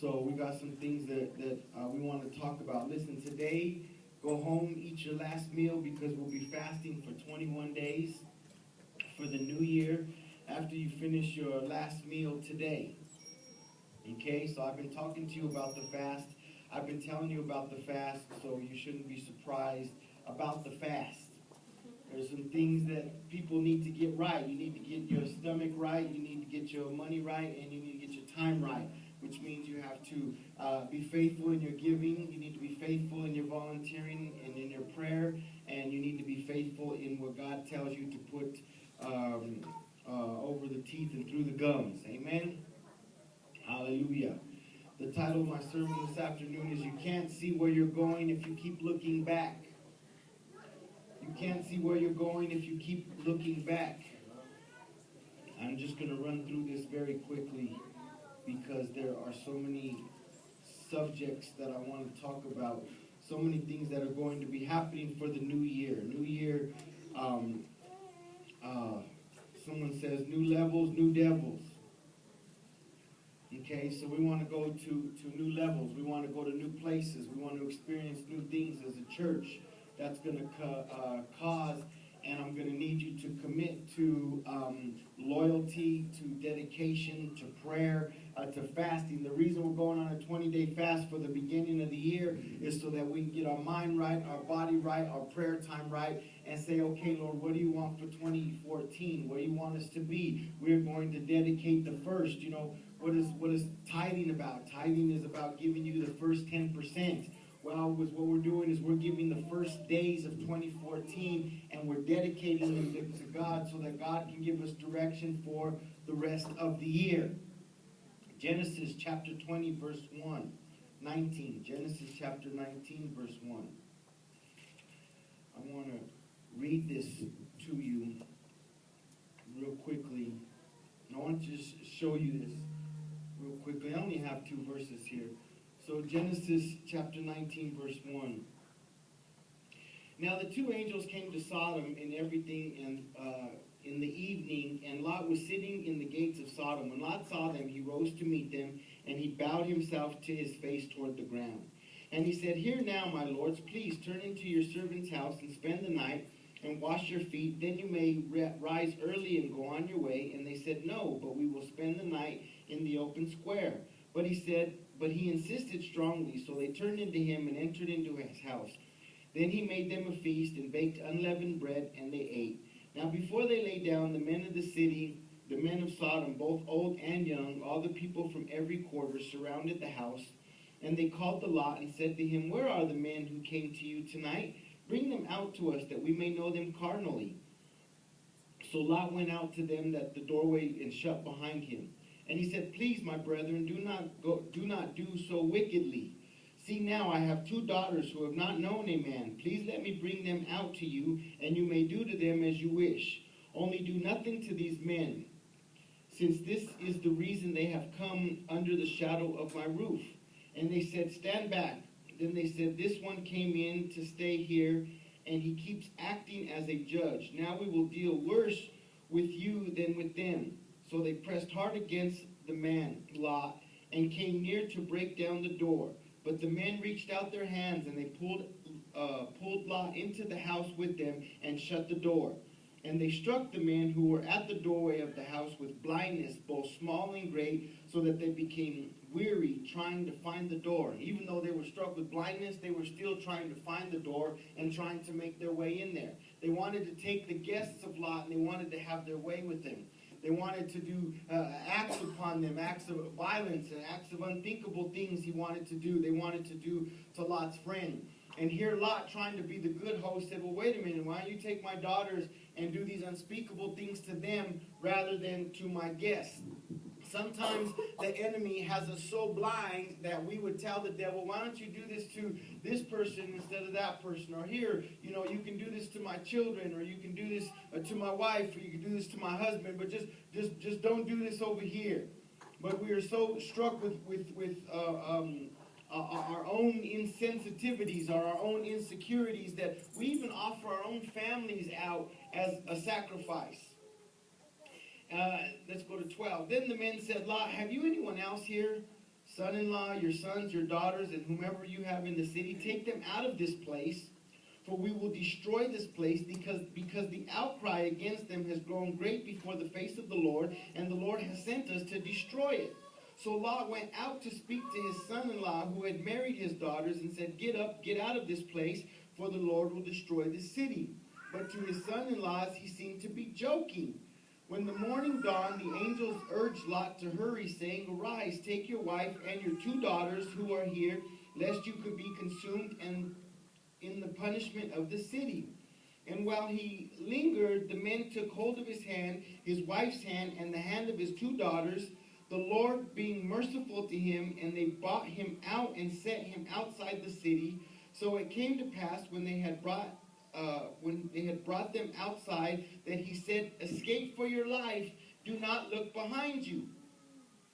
So we got some things that we want to talk about. Listen, today, go home, eat your last meal because we'll be fasting for 21 days for the new year after you finish your last meal today. Okay, so I've been talking to you about the fast. I've been telling you about the fast, so you shouldn't be surprised about the fast. There's some things that people need to get right. You need to get your stomach right, you need to get your money right, and you need to get your time right, which means you have to be faithful in your giving, you need to be faithful in your volunteering and in your prayer, and you need to be faithful in what God tells you to put over the teeth and through the gums. Amen? Hallelujah. The title of my sermon this afternoon is You Can't See Where You're Going If You Keep Looking Back. You can't see where you're going if you keep looking back. I'm just going to run through this very quickly because there are so many subjects that I want to talk about. So many things that are going to be happening for the new year. New year, someone says new levels, new devils. Okay, so we want to go to new levels. We want to go to new places. We want to experience new things as a church. That's going to cause, and I'm going to need you to commit to loyalty, to dedication, to prayer, to fasting. The reason we're going on a 20-day fast for the beginning of the year is so that we can get our mind right, our body right, our prayer time right, and say, okay, Lord, what do you want for 2014? Where do you want us to be? We're going to dedicate the first. You know, what is tithing about? Tithing is about giving you the first 10%. Well, what we're doing is we're giving the first days of 2014 and we're dedicating them to God so that God can give us direction for the rest of the year. Genesis chapter 20, verse 19. Genesis chapter 19, verse 1. I want to read this to you real quickly. I want to just show you this real quickly. I only have 2 verses here. So Genesis chapter 19, verse 1. Now the 2 angels came to Sodom and everything, and in the evening, and Lot was sitting in the gates of Sodom. When Lot saw them, he rose to meet them, and he bowed himself to his face toward the ground. And he said, Hear now, my lords, please turn into your servant's house and spend the night and wash your feet. Then you may rise early and go on your way. And they said, No, but we will spend the night in the open square. But he insisted strongly, so they turned into him and entered into his house. Then he made them a feast and baked unleavened bread, and they ate. Now before they lay down, the men of the city, the men of Sodom, both old and young, all the people from every quarter, surrounded the house. And they called to Lot and said to him, Where are the men who came to you tonight? Bring them out to us, that we may know them carnally. So Lot went out to them at the doorway and shut behind him. And he said, Please, my brethren, do not do so wickedly. See now, I have 2 daughters who have not known a man. Please let me bring them out to you, and you may do to them as you wish. Only do nothing to these men, since this is the reason they have come under the shadow of my roof. And they said, Stand back. Then they said, This one came in to stay here, and he keeps acting as a judge. Now we will deal worse with you than with them. So they pressed hard against the man, Lot, and came near to break down the door. But the men reached out their hands, and they pulled Lot into the house with them and shut the door. And they struck the men who were at the doorway of the house with blindness, both small and great, so that they became weary trying to find the door. Even though they were struck with blindness, they were still trying to find the door and trying to make their way in there. They wanted to take the guests of Lot, and they wanted to have their way with them. They wanted to do acts upon them, acts of violence and acts of unthinkable things he wanted to do. They wanted to do to Lot's friend. And here Lot, trying to be the good host, said, Well, wait a minute, why don't you take my daughters and do these unspeakable things to them rather than to my guests? Sometimes the enemy has us so blind that we would tell the devil, why don't you do this to this person instead of that person? Or here, you can do this to my children, or you can do this to my wife, or you can do this to my husband, but just don't do this over here. But we are so struck with our own insensitivities or our own insecurities that we even offer our own families out as a sacrifice. Let's go to 12. Then the men said, Lot, have you anyone else here? son-in-law, your sons, your daughters, and whomever you have in the city, take them out of this place, for we will destroy this place, because the outcry against them has grown great before the face of the Lord, and the Lord has sent us to destroy it. So Lot went out to speak to his son-in-law, who had married his daughters, and said, Get up, get out of this place, for the Lord will destroy this city. But to his son-in-laws he seemed to be joking. When the morning dawned, the angels urged Lot to hurry, saying, Arise, take your wife and your 2 daughters who are here, lest you could be consumed in the punishment of the city. And while he lingered, the men took hold of his hand, his wife's hand, and the hand of his 2 daughters, the Lord being merciful to him, and they brought him out and set him outside the city. So it came to pass, when they had brought them outside, that he said, Escape for your life, do not look behind you,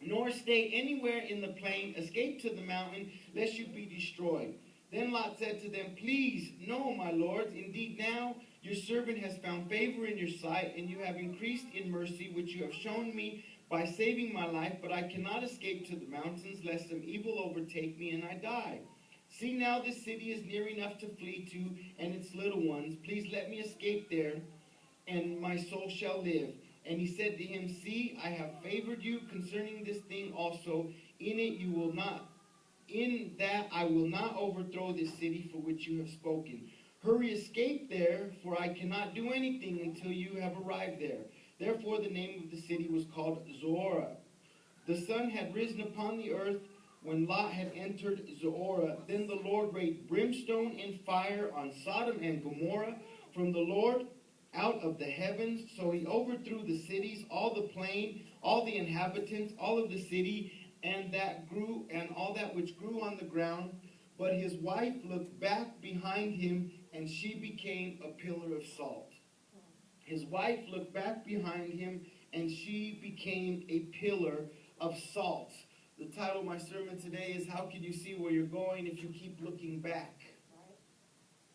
nor stay anywhere in the plain, escape to the mountain, lest you be destroyed. Then Lot said to them, Please, no, my lords, indeed now your servant has found favor in your sight, and you have increased in mercy, which you have shown me by saving my life, but I cannot escape to the mountains, lest some evil overtake me and I die. See now, this city is near enough to flee to, and its little ones. Please let me escape there, and my soul shall live. And he said to him, See, I have favored you concerning this thing also. In that I will not overthrow this city for which you have spoken. Hurry, escape there, for I cannot do anything until you have arrived there. Therefore the name of the city was called Zorah. The sun had risen upon the earth when Lot had entered Zorah. Then the Lord rained brimstone and fire on Sodom and Gomorrah from the Lord out of the heavens. So he overthrew the cities, all the plain, all the inhabitants, all of the city, and all that which grew on the ground. But his wife looked back behind him, and she became a pillar of salt. His wife looked back behind him, and she became a pillar of salt. The title of my sermon today is, How Can You See Where You're Going If You Keep Looking Back?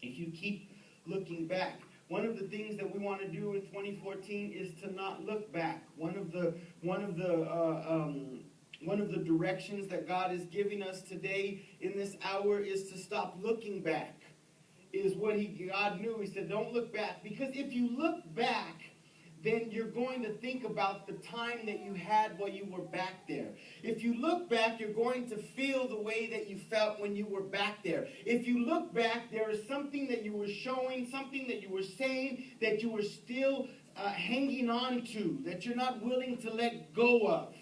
If you keep looking back. One of the things that we want to do in 2014 is to not look back. One of the directions that God is giving us today in this hour is to stop looking back. Is what God knew. He said, don't look back. Because if you look back, then you're going to think about the time that you had while you were back there. If you look back, you're going to feel the way that you felt when you were back there. If you look back, there is something that you were showing, something that you were saying, that you were still hanging on to, that you're not willing to let go of.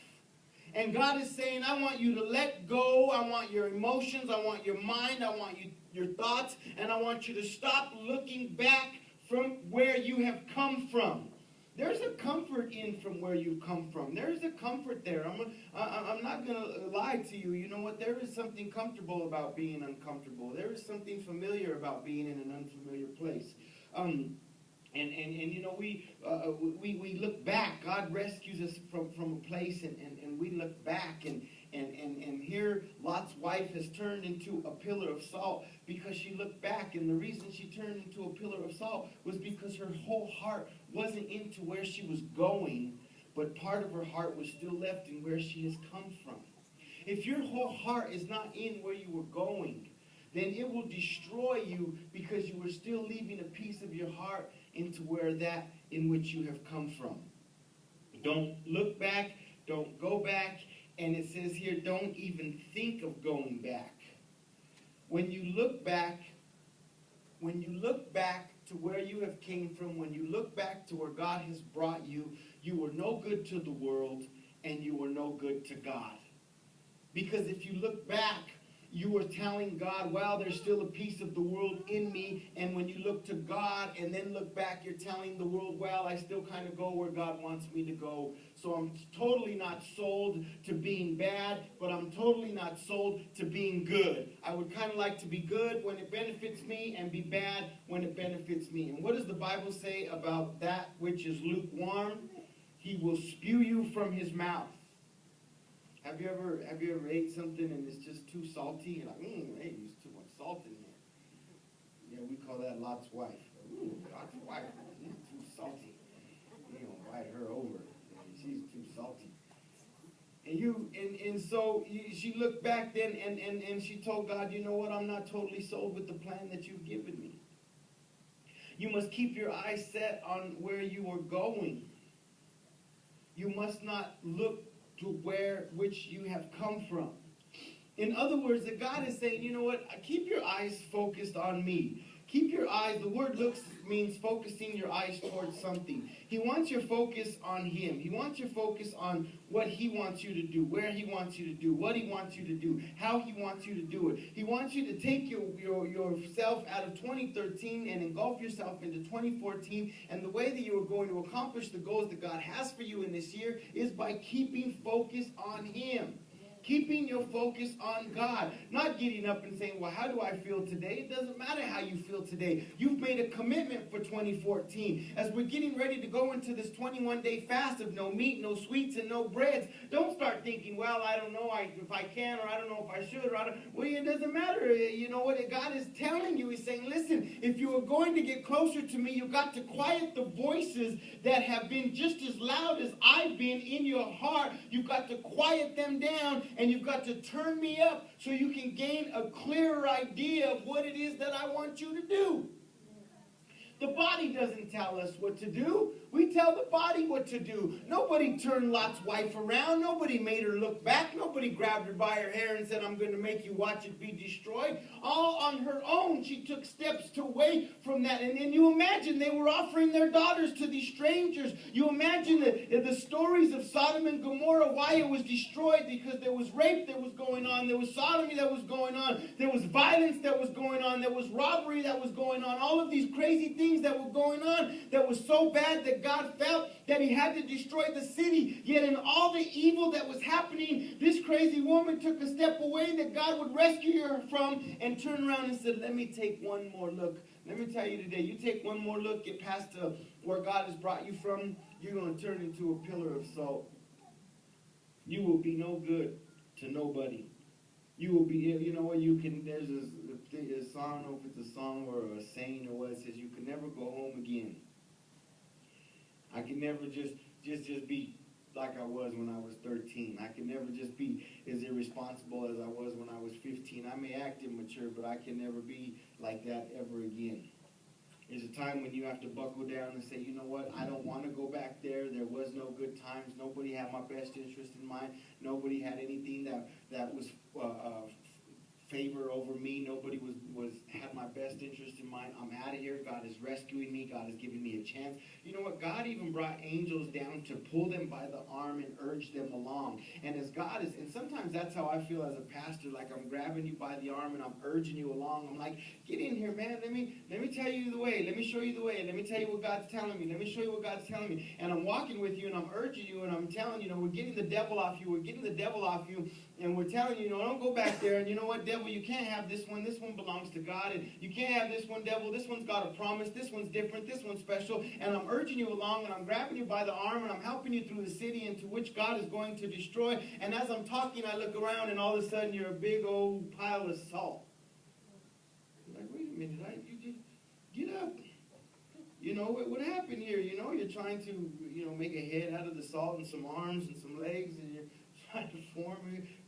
And God is saying, I want you to let go. I want your emotions. I want your mind. I want your thoughts. And I want you to stop looking back from where you have come from. There's a comfort in from where you've come from. There's a comfort there. I'm not going to lie to you. You know what? There is something comfortable about being uncomfortable. There is something familiar about being in an unfamiliar place. And you know, we look back. God rescues us from a place, and we look back, and here Lot's wife has turned into a pillar of salt because she looked back. And the reason she turned into a pillar of salt was because her whole heart wasn't into where she was going, but part of her heart was still left in where she has come from. If your whole heart is not in where you were going, then it will destroy you because you are still leaving a piece of your heart into where that in which you have come from. Don't look back. Don't go back. And it says here, don't even think of going back. When you look back to where you have came from, when you look back to where God has brought you, you were no good to the world and you were no good to God. Because if you look back, you are telling God, well, there's still a piece of the world in me. And when you look to God and then look back, you're telling the world, well, I still kind of go where God wants me to go. So I'm totally not sold to being bad, but I'm totally not sold to being good. I would kind of like to be good when it benefits me and be bad when it benefits me. And what does the Bible say about that which is lukewarm? He will spew you from his mouth. Have you ever ate something and it's just too salty? You're like, hey, there's too much salt in here. Yeah, we call that Lot's wife. Ooh, Lot's wife, she's too salty. You know, invite her over. She's too salty. And so she looked back then and she told God, you know what, I'm not totally sold with the plan that you've given me. You must keep your eyes set on where you are going. You must not look to which you have come from. In other words, that God is saying, you know what, keep your eyes focused on me. Keep your eyes, the word looks means focusing your eyes towards something. He wants your focus on him. He wants your focus on what he wants you to do, where he wants you to do, what he wants you to do, how he wants you to do it. He wants you to take yourself out of 2013 and engulf yourself into 2014. And the way that you are going to accomplish the goals that God has for you in this year is by keeping focus on him. Keeping your focus on God. Not getting up and saying, well, how do I feel today? It doesn't matter how you feel today. You've made a commitment for 2014. As we're getting ready to go into this 21-day fast of no meat, no sweets, and no breads, don't start thinking, well, I don't know if I can, or I don't know if I should, or well, it doesn't matter. You know what God is telling you? He's saying, listen, if you are going to get closer to me, you've got to quiet the voices that have been just as loud as I've been in your heart. You've got to quiet them down. And you've got to turn me up so you can gain a clearer idea of what it is that I want you to do. The body doesn't tell us what to do. We tell the body what to do. Nobody turned Lot's wife around. Nobody made her look back. Nobody grabbed her by her hair and said, I'm going to make you watch it be destroyed. All on her own, she took steps to away from that. And then you imagine they were offering their daughters to these strangers. You imagine the stories of Sodom and Gomorrah, why it was destroyed, because there was rape that was going on. There was sodomy that was going on. There was violence that was going on. There was robbery that was going on. All of these crazy things that were going on that was so bad that God felt that he had to destroy the city. Yet in all the evil that was happening, this crazy woman took a step away that God would rescue her from and turned around and said, let me take one more look. Let me tell you today, you take one more look, get past where God has brought you from, you're going to turn into a pillar of salt. You will be no good to nobody. You will be, you know what, you can, there's a song, I don't know if it's a song or a saying or what, it says, you can never go home again. I can never just be like I was when I was 13. I can never just be as irresponsible as I was when I was 15. I may act immature, but I can never be like that ever again. There's a time when you have to buckle down and say, you know what, I don't want to go back there. There was no good times. Nobody had my best interest in mind. Nobody had anything that was favor over me. Nobody had my best interest in mind. I'm out of here. God is rescuing me. God is giving me a chance. You know what? God even brought angels down to pull them by the arm and urge them along. And as God is, and sometimes that's how I feel as a pastor, like I'm grabbing you by the arm and I'm urging you along. I'm like, get in here, man. Let me tell you the way. Let me show you the way. Let me tell you what God's telling me. Let me show you what God's telling me. And I'm walking with you and I'm urging you and I'm telling you, we're getting the devil off you. We're getting the devil off you. And we're telling you, don't go back there. And you know what, devil, you can't have this one. This one belongs to God. And you can't have this one, devil. This one's got a promise. This one's different. This one's special. And I'm urging you along, and I'm grabbing you by the arm, and I'm helping you through the city into which God is going to destroy. And as I'm talking, I look around, and all of a sudden, you're a big old pile of salt. You're like, wait a minute. You get up. What happened here? You're trying to, make a head out of the salt and some arms and some legs, and you're trying to form.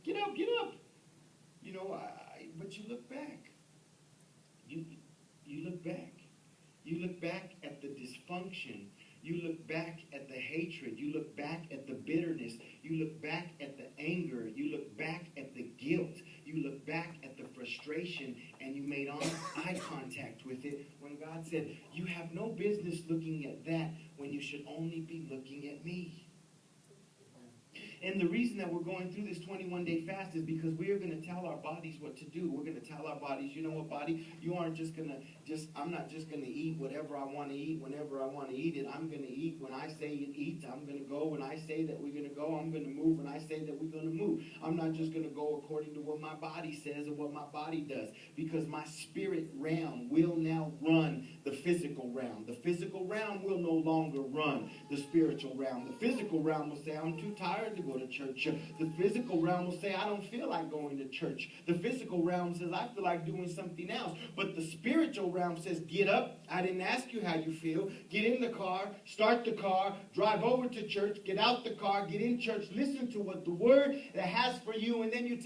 Get up. But you look back. You look back. You look back at the dysfunction. You look back at the hatred. You look back at the bitterness. You look back at the anger. You look back at the guilt. You look back at the frustration, and you made eye contact with it when God said, you have no business looking at that when you should only be looking at me. And the reason that we're going through this 21-day fast is because we are going to tell our bodies what to do. We're going to tell our bodies, you know what, body? You aren't just going to I'm not just going to eat whatever I want to eat whenever I want to eat it. I'm going to eat when I say eat. I'm going to go when I say that we're going to go. I'm going to move when I say that we're going to move. I'm not just going to go according to what my body says or what my body does, because my spirit realm will now run the physical realm. The physical realm will no longer run the spiritual realm. The physical realm will say, I'm too tired to go go to church. The physical realm will say, I don't feel like going to church. The physical realm says, I feel like doing something else. But the spiritual realm says, get up. I didn't ask you how you feel. Get in the car, start the car, drive over to church, get out the car, get in church, listen to what the word that has for you, and then you